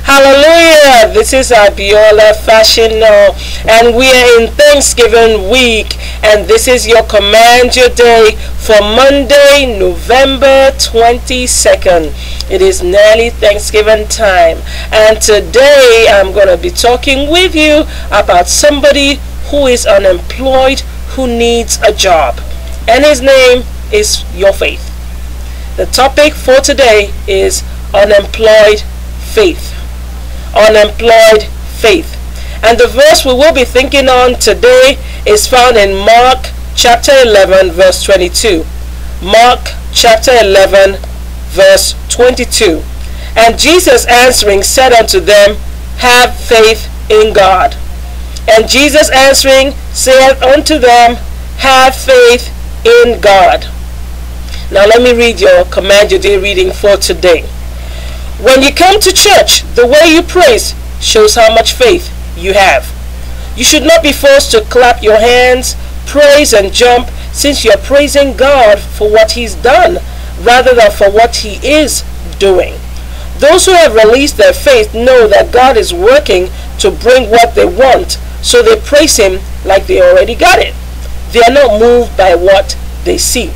Hallelujah! This is Abiola, Fashina, and we are in Thanksgiving week, and this is your Command Your Day for Monday, November 22nd. It is nearly Thanksgiving time, and today I'm going to be talking with you about somebody who is unemployed, who needs a job, and his name is your faith. The topic for today is unemployed faith. Unemployed faith. And the verse we will be thinking on today is found in Mark chapter 11 verse 22. Mark chapter 11 verse 22. And Jesus answering said unto them, have faith in God. And Jesus answering said unto them, have faith in God. Now let me read your Command Your Day reading for today. When you come to church, the way you praise shows how much faith you have. You should not be forced to clap your hands, praise and jump, since you're praising God for what He's done rather than for what He is doing. Those who have released their faith know that God is working to bring what they want, so they praise Him like they already got it. They are not moved by what they see.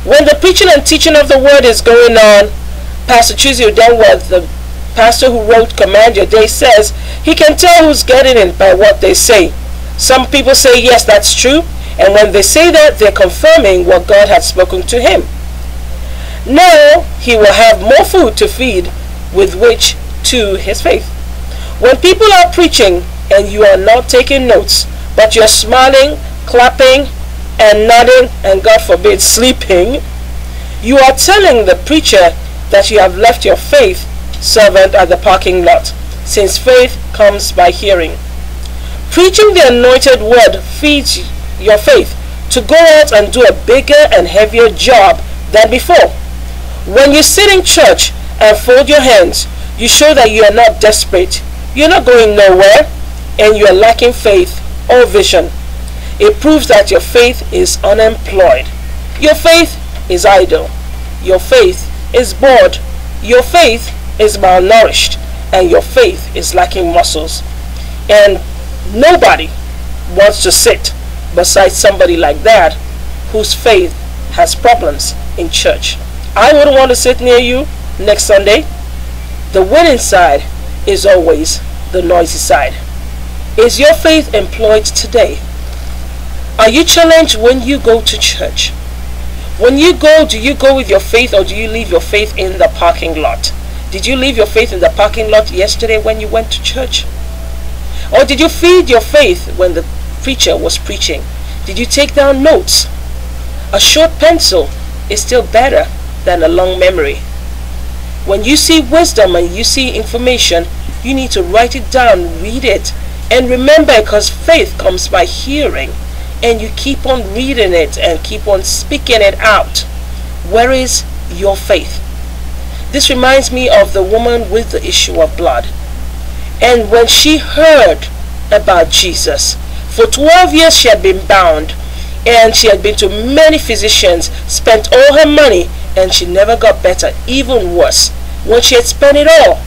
When the preaching and teaching of the Word is going on, Pastor Chizzy Udenworth, the pastor who wrote Command Your Day, says he can tell who's getting it by what they say. Some people say, yes, that's true, and when they say that, they're confirming what God had spoken to him. Now, he will have more food to feed with which to his faith. When people are preaching and you are not taking notes, but you're smiling, clapping, and nodding, and God forbid, sleeping, you are telling the preacher that you have left your faith servant at the parking lot, since faith comes by hearing. Preaching the anointed word feeds your faith to go out and do a bigger and heavier job than before. When you sit in church and fold your hands, you show that you are not desperate, you're not going nowhere, and you are lacking faith or vision. It proves that your faith is unemployed. Your faith is idle. Your faith is bored. Your faith is malnourished, and your faith is lacking muscles. And nobody wants to sit beside somebody like that whose faith has problems in church. I wouldn't want to sit near you next Sunday. The winning side is always the noisy side. Is your faith employed today? Are you challenged when you go to church? When you go, do you go with your faith, or do you leave your faith in the parking lot? Did you leave your faith in the parking lot yesterday when you went to church? Or did you feed your faith when the preacher was preaching? Did you take down notes? A short pencil is still better than a long memory. When you see wisdom and you see information, you need to write it down, read it, and remember, because faith comes by hearing. And you keep on reading it and keep on speaking it out. Where is your faith? This reminds me of the woman with the issue of blood. And when she heard about Jesus, for 12 years she had been bound, and she had been to many physicians, spent all her money, and she never got better. Even worse, when she had spent it all,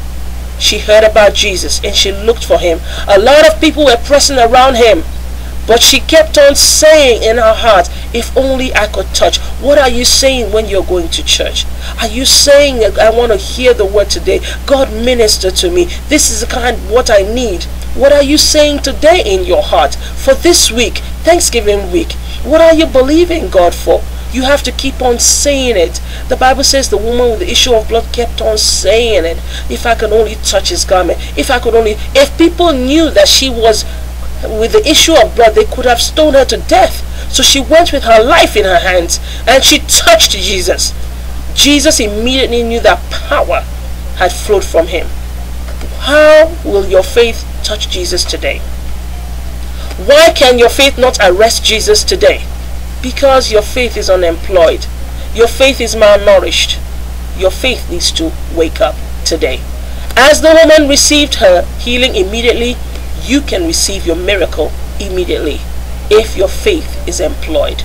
she heard about Jesus and she looked for Him. A lot of people were pressing around Him, but she kept on saying in her heart, if only I could touch. What are you saying when you're going to church? Are you saying, I want to hear the word today? God, minister to me. This is the kind of what I need. What are you saying today in your heart for this week, Thanksgiving week? What are you believing God for? You have to keep on saying it. The Bible says the woman with the issue of blood kept on saying it. If I could only touch His garment. If people knew that she was with the issue of blood, they could have stoned her to death. So she went with her life in her hands and she touched Jesus. Jesus immediately knew that power had flowed from Him. How will your faith touch Jesus today? Why can your faith not arrest Jesus today? Because your faith is unemployed. Your faith is malnourished. Your faith needs to wake up today. As the woman received her healing immediately, you can receive your miracle immediately if your faith is employed.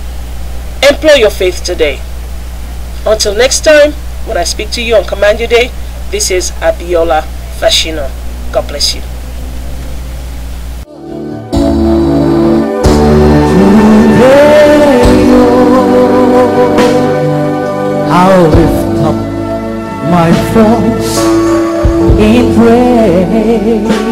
Employ your faith today. Until next time, When I speak to you on Command Your Day, this is Abiola Fashina. God bless you. I'll lift up my voice in praise.